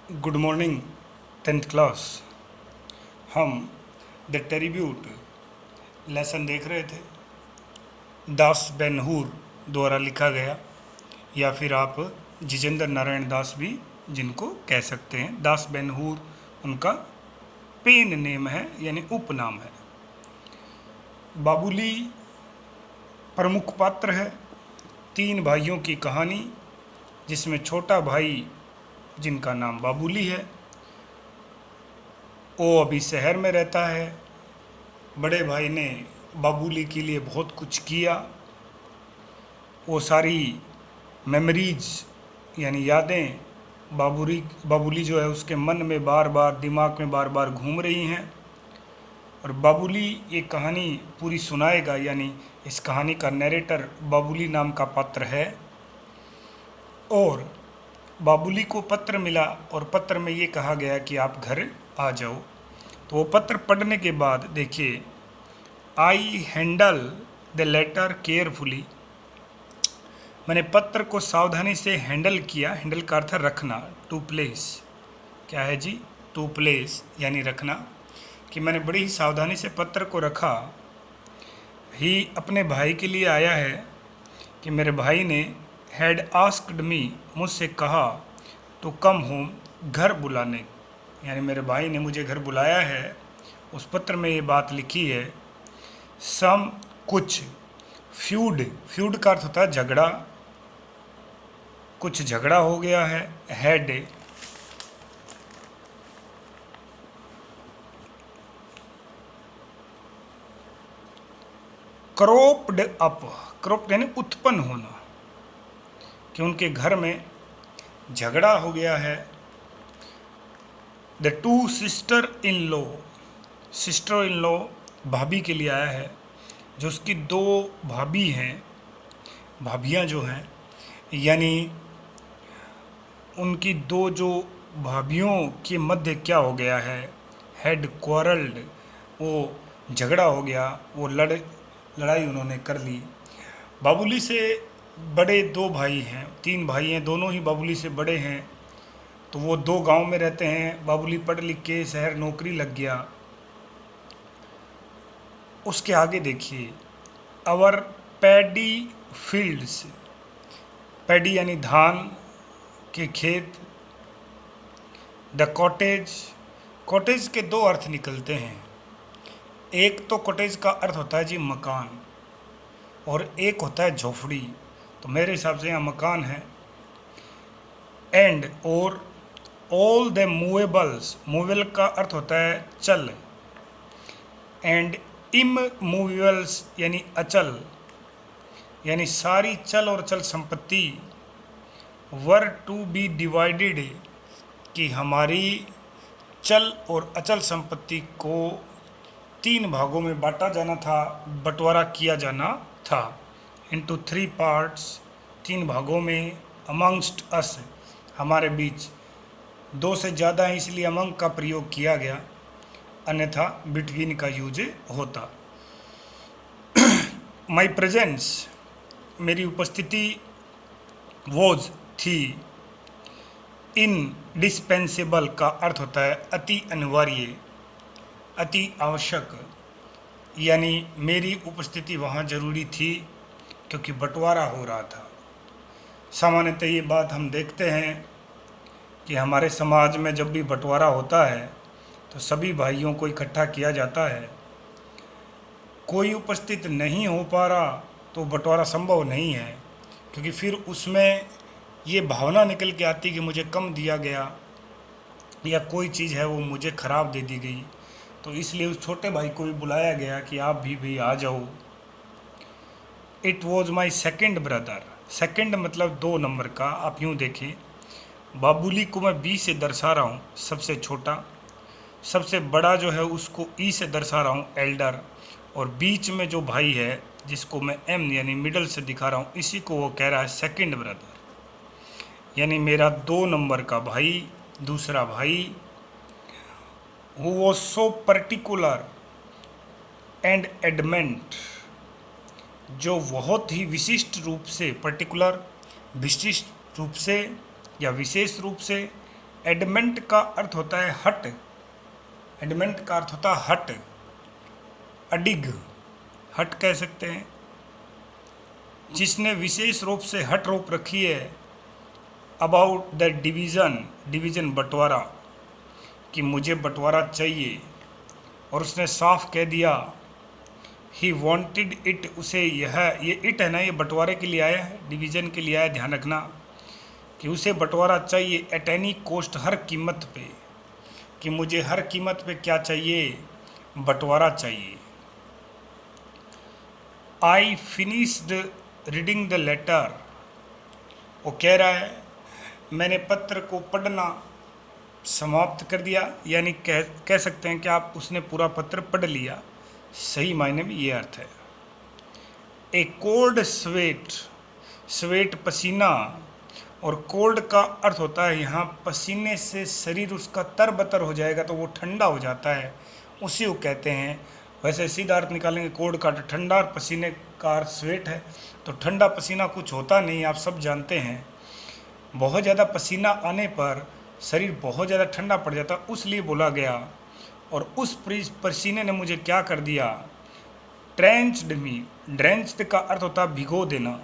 Good morning 10th class. हम the टेरिब्यूट lesson देख रहे थे, दास बेन हूर द्वारा लिखा गया, या फिर आप जितेंद्र नारायण दास भी जिनको कह सकते हैं। दास बेन हूर उनका पेन नेम है, यानी उपनाम है। बाबुली प्रमुख पात्र है। 3 भाइयों की कहानी, जिसमें छोटा भाई जिनका नाम बाबुली है, वो अभी शहर में रहता है। बड़े भाई ने बाबुली के लिए बहुत कुछ किया। वो सारी मेमोरीज यानी यादें बाबुली जो है उसके मन में बार बार, दिमाग में बार बार घूम रही हैं। और बाबुली ये कहानी पूरी सुनाएगा, यानी इस कहानी का नरेटर बाबुली नाम का पात्र है। और बाबुली को पत्र मिला और पत्र में ये कहा गया कि आप घर आ जाओ। तो वो पत्र पढ़ने के बाद देखिए, I handle the letter carefully, मैंने पत्र को सावधानी से हैंडल किया। हैंडल का अर्थ रखना, टू प्लेस। क्या है जी? टू प्लेस यानी रखना, कि मैंने बड़ी ही सावधानी से पत्र को रखा। ही अपने भाई के लिए आया है कि मेरे भाई ने हैड आस्क्ड मी, मुझसे कहा, टू कम होम, घर बुलाने, यानी मेरे भाई ने मुझे घर बुलाया है। उस पत्र में ये बात लिखी है। सम कुछ, फ्यूड का अर्थ होता है झगड़ा, कुछ झगड़ा हो गया है। हैड क्रॉप्ड अप, क्रॉप्ड यानी उत्पन्न होना, कि उनके घर में झगड़ा हो गया है। The two sister in law भाभी के लिए आया है, जो उसकी 2 भाभी हैं, भाभियाँ जो हैं, यानी उनकी 2 जो भाभियों के मध्य क्या हो गया है, हैड क्वारल्ड, वो झगड़ा हो गया, वो लड़ाई उन्होंने कर ली। बाबुली से बड़े 2 भाई हैं, 3 भाई हैं, दोनों ही बाबुली से बड़े हैं। तो वो 2 गांव में रहते हैं। बाबुली पढ़ लिख के शहर नौकरी लग गया। उसके आगे देखिए, आवर पैडी फील्ड्स, पैडी यानी धान के खेत। द कॉटेज के 2 अर्थ निकलते हैं। एक तो कॉटेज का अर्थ होता है जी मकान, और एक होता है झोपड़ी। तो मेरे हिसाब से यहाँ मकान है। एंड और ऑल द मूवेबल्स, मूवेबल का अर्थ होता है चल, एंड इमूवेबल्स यानी अचल, यानी सारी चल और चल संपत्ति, वर टू बी डिवाइडेड, कि हमारी चल और अचल संपत्ति को 3 भागों में बांटा जाना था, बंटवारा किया जाना था। इनटू 3 पार्ट्स, 3 भागों में। अमंगस्ट अस, हमारे बीच। 2 से ज़्यादा है इसलिए अमंग का प्रयोग किया गया, अन्यथा बिटवीन का यूज होता। माई प्रेजेंस, मेरी उपस्थिति, वॉज थी। इनडिस्पेंसेबल का अर्थ होता है अति अनिवार्य, अति आवश्यक, यानी मेरी उपस्थिति वहाँ जरूरी थी क्योंकि बंटवारा हो रहा था। सामान्यतः ये बात हम देखते हैं कि हमारे समाज में जब भी बंटवारा होता है तो सभी भाइयों को इकट्ठा किया जाता है। कोई उपस्थित नहीं हो पा रहा तो बंटवारा संभव नहीं है, क्योंकि फिर उसमें ये भावना निकल के आती कि मुझे कम दिया गया, या कोई चीज़ है वो मुझे ख़राब दे दी गई। तो इसलिए उस छोटे भाई को भी बुलाया गया कि आप भी आ जाओ। It was my second brother, second मतलब 2 नंबर का। आप यूँ देखें, बाबुली को मैं बी से दर्शा रहा हूँ, सबसे छोटा। सबसे बड़ा जो है उसको ई से दर्शा रहा हूँ, एल्डर। और बीच में जो भाई है जिसको मैं एम यानी मिडल से दिखा रहा हूँ, इसी को वो कह रहा है सेकेंड ब्रदर, यानी मेरा 2 नंबर का भाई, दूसरा भाई। Who was so particular and adamant, जो बहुत ही विशिष्ट रूप से, पर्टिकुलर विशिष्ट रूप से या विशेष रूप से, एडमेंट का अर्थ होता है हट, एडमेंट का अर्थ होता है हट, अडिग, हट कह सकते हैं। जिसने विशेष रूप से हट रोक रखी है अबाउट द डिवीज़न, डिवीज़न बंटवारा, कि मुझे बंटवारा चाहिए, और उसने साफ कह दिया ही वॉन्टेड इट, उसे ये इट है ना, ये बंटवारे के लिए आया है, डिवीज़न के लिए आया, ध्यान रखना कि उसे बंटवारा चाहिए एट एनी कोस्ट, हर कीमत पे, कि मुझे हर कीमत पे क्या चाहिए, बंटवारा चाहिए। I finished reading the letter, वो कह रहा है मैंने पत्र को पढ़ना समाप्त कर दिया, यानी कह सकते हैं कि आप उसने पूरा पत्र पढ़ लिया, सही मायने में ये अर्थ है। ए कोल्ड स्वेट, स्वेट पसीना, और कोल्ड का अर्थ होता है यहाँ पसीने से शरीर उसका तरबतर हो जाएगा तो वो ठंडा हो जाता है, उसी को कहते हैं। वैसे सीधा अर्थ निकालेंगे कोल्ड का ठंडा, और पसीने का अर्थ स्वेट है, तो ठंडा पसीना कुछ होता नहीं, आप सब जानते हैं। बहुत ज़्यादा पसीना आने पर शरीर बहुत ज़्यादा ठंडा पड़ जाता, उसलिए बोला गया। और उस पसीने ने मुझे क्या कर दिया, ट्रेंच्ड मी, ड्रेंच्ड का अर्थ होता है भिगो देना,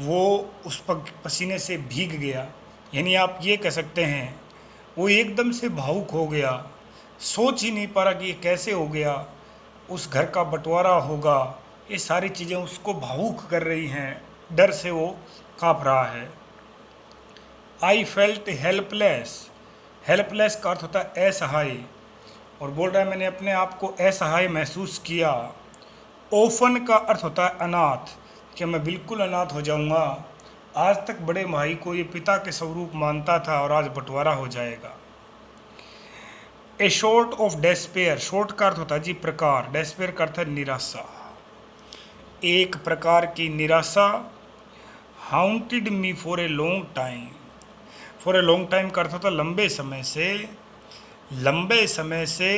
वो उस पसीने से भीग गया, यानी आप ये कह सकते हैं वो एकदम से भावुक हो गया, सोच ही नहीं पा रहा कि ये कैसे हो गया, उस घर का बंटवारा होगा, ये सारी चीज़ें उसको भावुक कर रही हैं, डर से वो काँप रहा है। आई फेल्ट हेल्पलेस, हेल्पलेस का अर्थ होता है असहाय, और बोल रहा है मैंने अपने आप को असहाय महसूस किया। ओफन का अर्थ होता है अनाथ, कि मैं बिल्कुल अनाथ हो जाऊंगा, आज तक बड़े भाई को ये पिता के स्वरूप मानता था और आज बंटवारा हो जाएगा। ए शॉर्ट ऑफ डेस्पेयर, शॉर्ट का अर्थ होता है जी प्रकार, डेस्पेयर का अर्थ है निराशा, एक प्रकार की निराशा। Haunted me for a long time, for a long time का अर्थ होता है लंबे समय से, लंबे समय से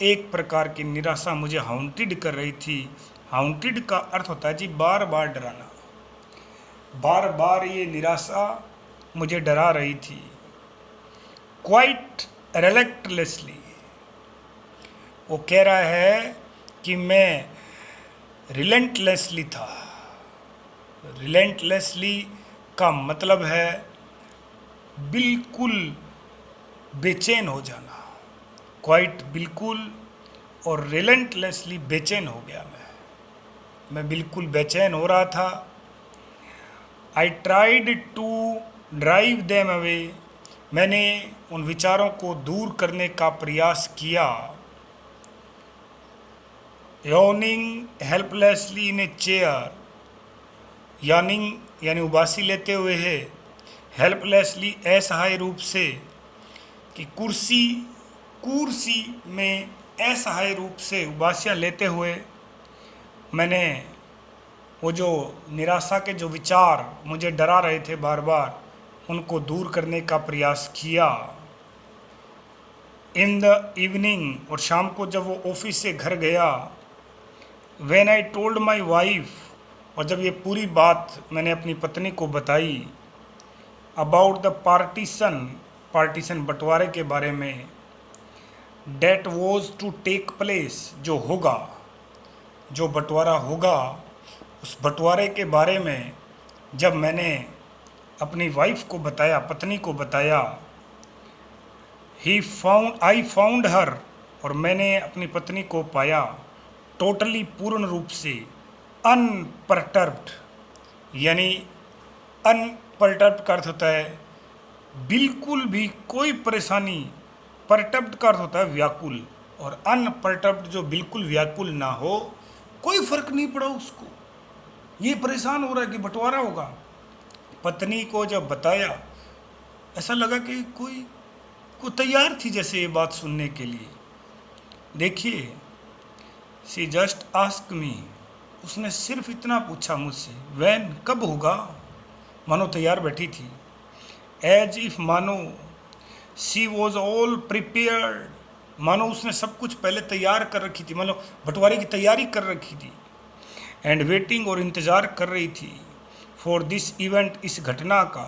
एक प्रकार की निराशा मुझे हाउंटेड कर रही थी। हाउंटेड का अर्थ होता है जी बार बार डराना, बार बार ये निराशा मुझे डरा रही थी। क्वाइट रिलेक्टलेसली, वो कह रहा है कि मैं रिलेंटलेसली था, रिलेंटलेसली का मतलब है बिल्कुल बेचैन हो जाना, क्वाइट बिल्कुल, और रिलेंटलेसली बेचैन हो गया मैं बिल्कुल बेचैन हो रहा था। I tried to drive them away, मैंने उन विचारों को दूर करने का प्रयास किया। Yawning helplessly in a chair, yawning यानी उबासी लेते हुए है, हेल्पलेसली असहाय रूप से, कि कुर्सी में असहाय रूप से उबासियाँ लेते हुए मैंने वो जो निराशा के जो विचार मुझे डरा रहे थे बार बार, उनको दूर करने का प्रयास किया। इन द इवनिंग, और शाम को जब वो ऑफिस से घर गया, when I told my wife, और जब ये पूरी बात मैंने अपनी पत्नी को बताई, अबाउट द पार्टीशन बंटवारे के बारे में, that was to take place, जो होगा, जो बंटवारा होगा, उस बंटवारे के बारे में जब मैंने अपनी वाइफ को बताया, पत्नी को बताया, आई फाउंड हर, और मैंने अपनी पत्नी को पाया, टोटली पूर्ण रूप से, अनपर्टर्ब्ड, यानी अनपर्टर्ब्ड का अर्थ होता है बिल्कुल भी कोई परेशानी, पर्टर्ब्ड का अर्थ होता है व्याकुल, और अनपर्टर्ब्ड जो बिल्कुल व्याकुल ना हो, कोई फर्क नहीं पड़ा उसको, ये परेशान हो रहा है कि बंटवारा होगा। पत्नी को जब बताया, ऐसा लगा कि कोई तैयार थी जैसे ये बात सुनने के लिए। देखिए, शी जस्ट आस्क मी, उसने सिर्फ इतना पूछा मुझसे, व्हेन, कब होगा, मानो तैयार बैठी थी। एज इफ, मानो, शी वॉज ऑल प्रिपेयर्ड, मानो उसने सब कुछ पहले तैयार कर रखी थी, मानो बंटवारे की तैयारी कर रखी थी। एंड वेटिंग, और इंतज़ार कर रही थी, फॉर दिस इवेंट, इस घटना का,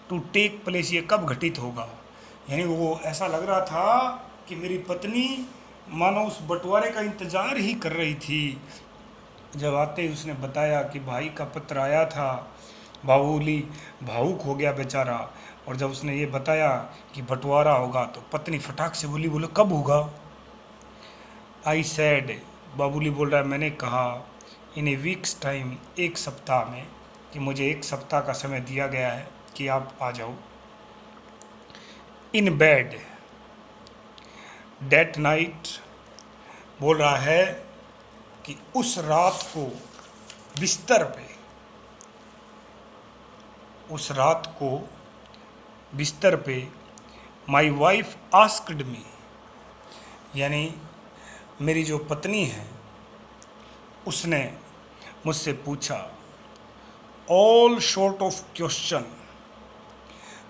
टू टेक प्लेस, ये कब घटित होगा, यानी वो ऐसा लग रहा था कि मेरी पत्नी मानो उस बंटवारे का इंतज़ार ही कर रही थी। जब आते ही उसने बताया कि भाई का पत्र आया था, बाबूली भावुक हो गया बेचारा। और जब उसने ये बताया कि बंटवारा होगा तो पत्नी फटाक से बोली, बोले कब होगा? आई सैड, बाबूली बोल रहा है, मैंने कहा इन ए वीक्स टाइम, एक सप्ताह में, कि मुझे एक सप्ताह का समय दिया गया है कि आप आ जाओ। इन बेड डेट नाइट, बोल रहा है कि उस रात को बिस्तर पे, उस रात को बिस्तर पे, माई वाइफ आस्क्ड मी, यानी मेरी जो पत्नी है उसने मुझसे पूछा, ऑल शॉर्ट ऑफ क्वेश्चन,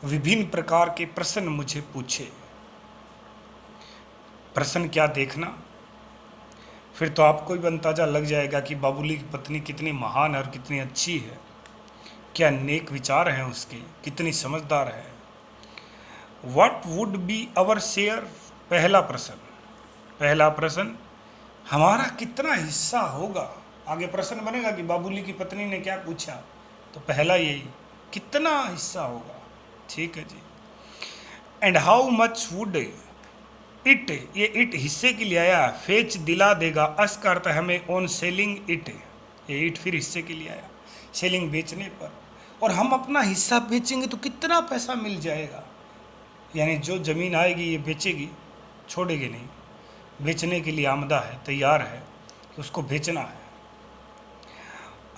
विभिन्न प्रकार के प्रश्न मुझे पूछे। प्रश्न क्या देखना, फिर तो आपको भी अंदाजा लग जाएगा कि बाबूली की पत्नी कितनी महान है और कितनी अच्छी है, क्या नेक विचार हैं उसके, कितनी समझदार है। What would be our share, पहला प्रश्न, हमारा कितना हिस्सा होगा। आगे प्रश्न बनेगा कि बाबूली की पत्नी ने क्या पूछा, तो पहला यही, कितना हिस्सा होगा। ठीक है जी। And how much would it, ये इट हिस्से के लिए आया, फेच दिला देगा, अस का अर्थ है हमें, ऑन सेलिंग इट, ये इट फिर हिस्से के लिए आया, सेलिंग बेचने पर, और हम अपना हिस्सा बेचेंगे तो कितना पैसा मिल जाएगा। यानी जो ज़मीन आएगी ये बेचेगी, छोड़ेगी नहीं, बेचने के लिए आमदा है, तैयार है कि उसको बेचना है।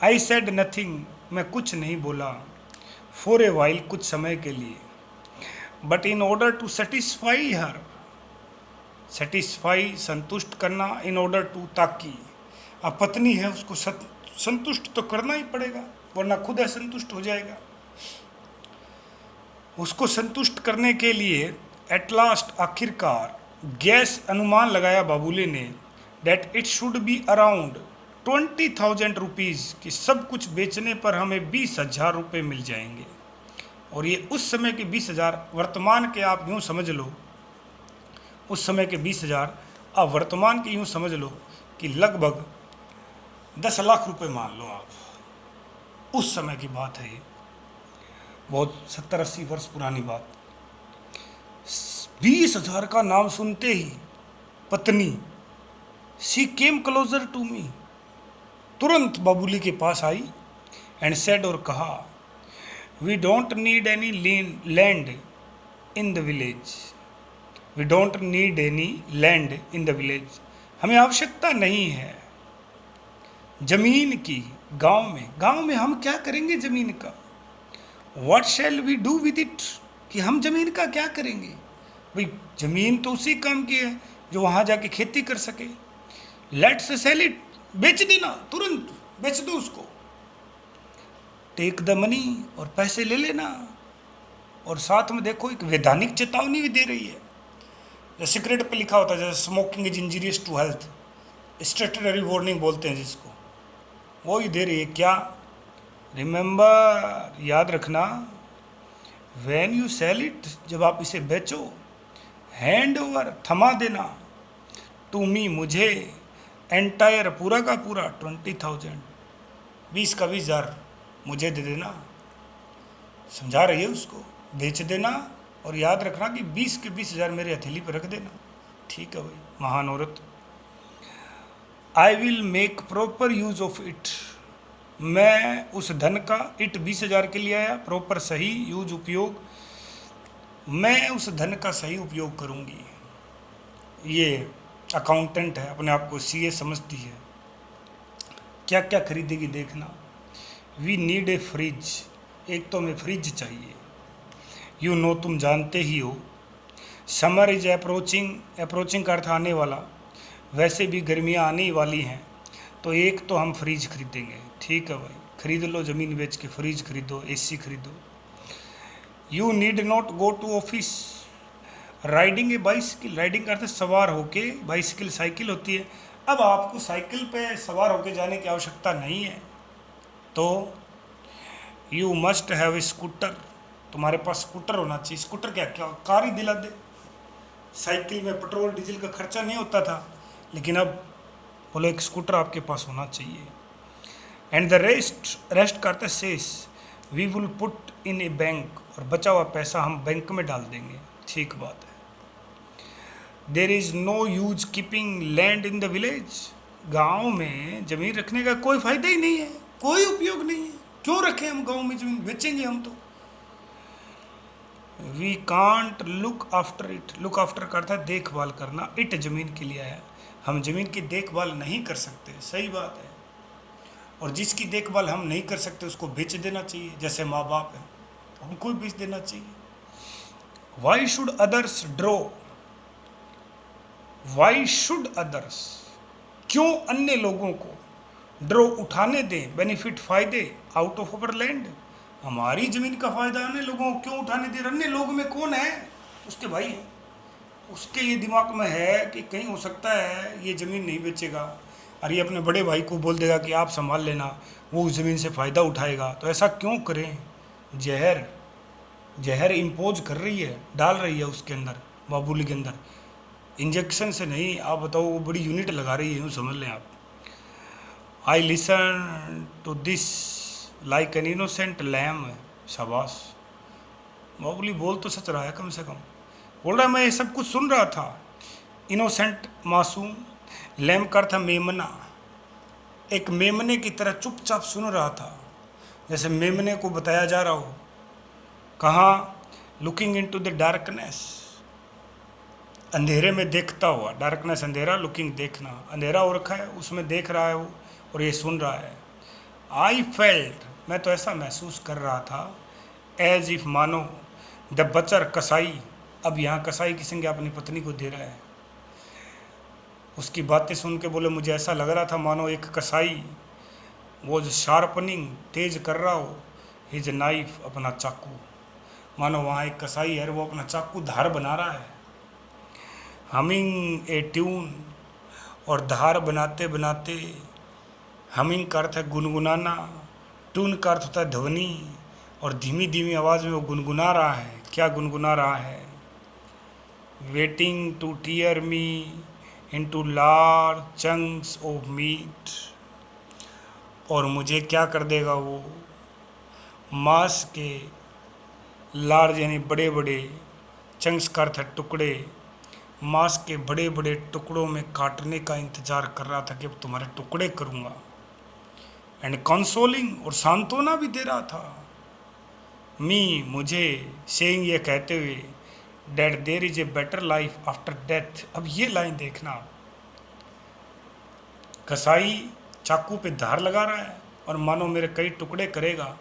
आई सेड नथिंग, मैं कुछ नहीं बोला, फॉर ए वाइल, कुछ समय के लिए, but in order to satisfy her, satisfy संतुष्ट करना, इन ऑर्डर टू, ताकि, अब पत्नी है उसको संतुष्ट तो करना ही पड़ेगा वरना खुद असंतुष्ट हो जाएगा। उसको संतुष्ट करने के लिए एट लास्ट, आखिरकार, गैस अनुमान लगाया बाबूले ने, that it should be around 20,000 rupees, कि सब कुछ बेचने पर हमें 20,000 रुपये मिल जाएंगे। और ये उस समय के 20,000, वर्तमान के आप यूँ समझ लो, उस समय के 20,000 आप वर्तमान के यूँ समझ लो कि लगभग 10 लाख रुपए मान लो आप। उस समय की बात है ये, बहुत 70-80 वर्ष पुरानी बात। 20,000 का नाम सुनते ही पत्नी, she came closer to me, तुरंत बाबूली के पास आई, एंड सेड, और कहा, we don't need any land in the village, we don't need any land in the village, हमें आवश्यकता नहीं है जमीन की, गांव में हम क्या करेंगे जमीन का। What shall we do with it, कि हम जमीन का क्या करेंगे। भाई जमीन तो उसी काम की है जो वहाँ जाके खेती कर सके। लेट्स सेल इट, बेच देना, तुरंत बेच दो उसको, टेक द मनी, और पैसे ले लेना। और साथ में देखो एक वैधानिक चेतावनी भी दे रही है, जैसे सिगरेट पे लिखा होता है, जैसे smoking is injurious to health, statutory warning बोलते हैं जिसको, वो ही दे रही है। क्या, रिमेंबर, याद रखना, व्हेन यू सेल इट, जब आप इसे बेचो, हैंड ओवर, थमा देना, टू मी, मुझे, एंटायर, पूरा का पूरा, 20,000, 20 का 20,000 मुझे दे देना। समझा रही है उसको, बेच देना, और याद रखना कि 20 के 20,000 मेरे हथेली पर रख देना। ठीक है भाई, महान औरत। I will make proper use of it, मैं उस धन का, इट 20,000 के लिए आया, प्रॉपर सही यूज, उपयोग, मैं उस धन का सही उपयोग करूंगी। ये अकाउंटेंट है, अपने आप को सीए समझती है। क्या क्या खरीदेगी देखना। वी नीड ए फ्रिज, एक तो हमें फ्रिज चाहिए। यू नो, तुम जानते ही हो। समर इज अप्रोचिंग, अप्रोचिंग का अर्थ आने वाला, वैसे भी गर्मियाँ आने ही वाली हैं, तो एक तो हम फ्रिज खरीदेंगे। ठीक है भाई, खरीद लो, ज़मीन बेच के फ्रिज खरीदो, एसी खरीदो। You need not go to office, riding a bicycle, riding का अर्थ सवार होके, बाइसिकल साइकिल होती है, अब आपको साइकिल पे सवार होके जाने की आवश्यकता नहीं है। तो you must have a scooter, तुम्हारे पास स्कूटर होना चाहिए। स्कूटर क्या क्या कार ही दिला दे। साइकिल में पेट्रोल डीजल का खर्चा नहीं होता था, लेकिन अब बोलो एक स्कूटर आपके पास होना चाहिए। एंड द रेस्ट करते शेष we will put in a bank, और बचा हुआ पैसा हम बैंक में डाल देंगे। ठीक बात है। There is no use keeping land in the village, गाँव में ज़मीन रखने का कोई फ़ायदा ही नहीं है, कोई उपयोग नहीं है। क्यों रखें हम गाँव में ज़मीन, बेचेंगे हम तो। We can't look after it, look after करता है देखभाल करना, इट ज़मीन के लिए है, हम ज़मीन की देखभाल नहीं कर सकते। सही बात है। और जिसकी देखभाल हम नहीं कर सकते उसको बेच देना चाहिए। जैसे माँ बाप है, उनको भी बेच देना चाहिए। Why should others draw, why should others, क्यों अन्य लोगों को ड्रो उठाने दें बेनिफिट फायदे आउट ऑफ अवर लैंड, हमारी ज़मीन का फ़ायदा अन्य लोगों को क्यों उठाने दे। अन्य लोग में कौन है, उसके भाई हैं। उसके ये दिमाग में है कि कहीं हो सकता है ये ज़मीन नहीं बेचेगा, और ये अपने बड़े भाई को बोल देगा कि आप संभाल लेना, वो उस ज़मीन से फ़ायदा उठाएगा। तो ऐसा क्यों करें। जहर इम्पोज कर रही है, डाल रही है उसके अंदर, बाबुली के अंदर, इंजेक्शन से नहीं। आप बताओ, वो बड़ी यूनिट लगा रही है, यूँ समझ लें आप। I listen to this like an innocent lamb, शाबाश, बाबुली बोल तो सच रहा है, कम से कम बोल रहा है मैं ये सब कुछ सुन रहा था। इनोसेंट मासूम, लैम का अर्थ मेमना, एक मेमने की तरह चुपचाप सुन रहा था, जैसे मेमने को बताया जा रहा हो। कहाँ, लुकिंग इनटू द डार्कनेस, अंधेरे में देखता हुआ। डार्कनेस अंधेरा, लुकिंग देखना, अंधेरा हो रखा है उसमें देख रहा है वो, और ये सुन रहा है। आई फेल्ट, मैं तो ऐसा महसूस कर रहा था, एज इफ मानो द बचर, कसाई, अब यहाँ कसाई की संज्ञा अपनी पत्नी को दे रहा है। उसकी बातें सुन के बोले मुझे ऐसा लग रहा था मानो एक कसाई वो जो शार्पनिंग तेज कर रहा हो हिज नाइफ, अपना चाकू, मानो वहाँ एक कसाई है, वो अपना चाकू धार बना रहा है। हमिंग ए ट्यून, और धार बनाते बनाते, हमिंग का अर्थ है गुनगुनाना, ट्यून का अर्थ होता है ध्वनि, और धीमी धीमी आवाज़ में वो गुनगुना रहा है। क्या गुनगुना रहा है। Waiting to tear me into large chunks of meat, और मुझे क्या कर देगा वो, मांस के, लार्ज यानी बड़े बड़े, चंक्स का अर्थ है टुकड़े, मांस के बड़े बड़े टुकड़ों में काटने का इंतज़ार कर रहा था कि अब तुम्हारे टुकड़े करूँगा। एंड कंसोलिंग, और सांत्वना भी दे रहा था। मी, मुझे, सेइंग, ये कहते हुए, that there is a better life after death. अब ये लाइन देखना, कसाई चाकू पे धार लगा रहा है और मानो मेरे कई टुकड़े करेगा,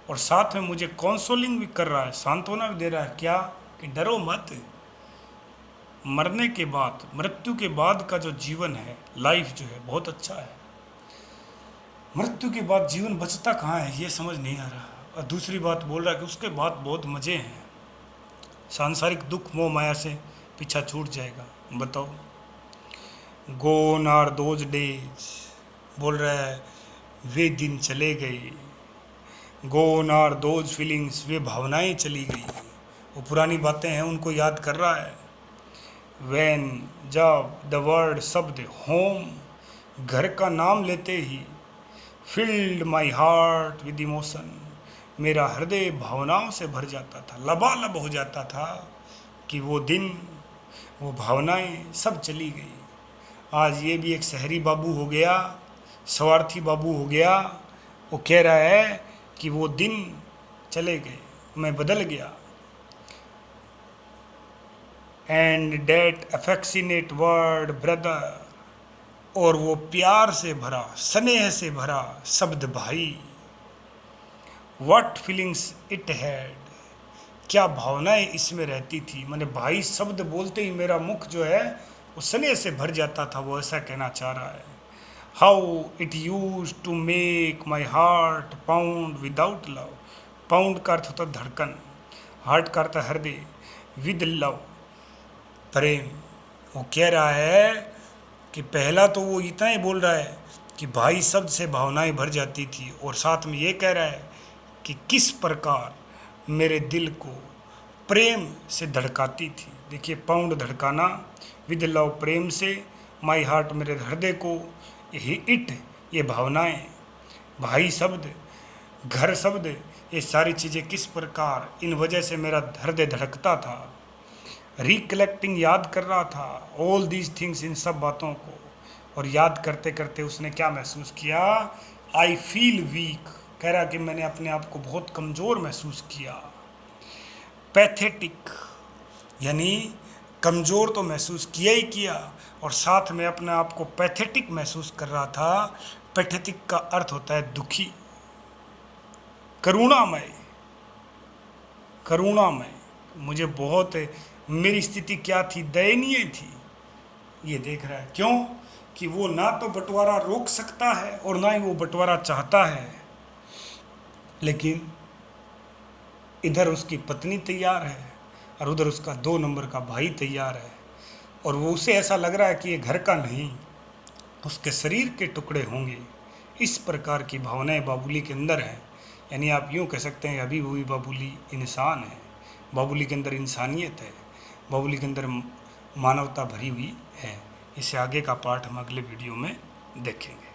और साथ में मुझे कंसोलिंग भी कर रहा है, सांत्वना भी दे रहा है। क्या, कि डरो मत, मरने के बाद, मृत्यु के बाद का जो जीवन है, लाइफ जो है, बहुत अच्छा है। मृत्यु के बाद जीवन बचता कहाँ है, ये समझ नहीं आ रहा। और दूसरी बात बोल रहा है कि उसके बाद बहुत मज़े हैं, सांसारिक दुख मोह माया से पीछा छूट जाएगा। बताओ, गोन आर दोज डेज, बोल रहा है वे दिन चले गए। गोन आर दोज फीलिंग्स, वे भावनाएं चली गई। वो पुरानी बातें हैं उनको याद कर रहा है। वैन, जब, द वर्ड, शब्द, होम, घर का नाम लेते ही, filled my heart with emotion, मेरा हृदय भावनाओं से भर जाता था, लबालब हो जाता था कि वो दिन, वो भावनाएं सब चली गई। आज ये भी एक शहरी बाबू हो गया, स्वार्थी बाबू हो गया। वो कह रहा है कि वो दिन चले गए, मैं बदल गया। And that affectionate word brother, और वो प्यार से भरा, स्नेह से भरा शब्द भाई। व्हाट फीलिंग्स इट हैड, क्या भावनाएं इसमें रहती थी। मैंने भाई शब्द बोलते ही मेरा मुख जो है वो स्नेह से भर जाता था, वो ऐसा कहना चाह रहा है। How it used to make my heart pound without love, pound का अर्थ होता धड़कन, हार्ट का अर्थ हृदय, विद लव, प्रेम। वो कह रहा है कि पहला तो वो इतना ही बोल रहा है कि भाई शब्द से भावनाएं भर जाती थी, और साथ में ये कह रहा है कि किस प्रकार मेरे दिल को प्रेम से धड़काती थी। देखिए, पाउंड धड़काना विद लव, प्रेम से, माई हार्ट मेरे हृदय को, यही इट, ये भावनाएं, भाई शब्द, घर शब्द, ये सारी चीज़ें किस प्रकार इन वजह से मेरा हृदय धड़कता था। रिकलेक्टिंग, याद कर रहा था ऑल दीज थिंग्स, इन सब बातों को। और याद करते करते उसने क्या महसूस किया, आई फील वीक, कह रहा कि मैंने अपने आप को बहुत कमज़ोर महसूस किया। पैथेटिक, यानी कमज़ोर तो महसूस किया ही किया, और साथ में अपने आप को पैथेटिक महसूस कर रहा था। पैथेटिक का अर्थ होता है दुखी, करुणामय, करुणामय। मुझे बहुत, मेरी स्थिति क्या थी, दयनीय थी। ये देख रहा है, क्यों कि वो ना तो बंटवारा रोक सकता है और ना ही वो बंटवारा चाहता है, लेकिन इधर उसकी पत्नी तैयार है और उधर उसका 2 नंबर का भाई तैयार है, और वो उसे ऐसा लग रहा है कि ये घर का नहीं, उसके शरीर के टुकड़े होंगे। इस प्रकार की भावनाएं बाबुली के अंदर हैं। यानी आप यूँ कह सकते हैं अभी वो भी बाबुली इंसान है, बाबुली के अंदर इंसानियत है, बाबुली के अंदर मानवता भरी हुई है। इससे आगे का पार्ट हम अगले वीडियो में देखेंगे।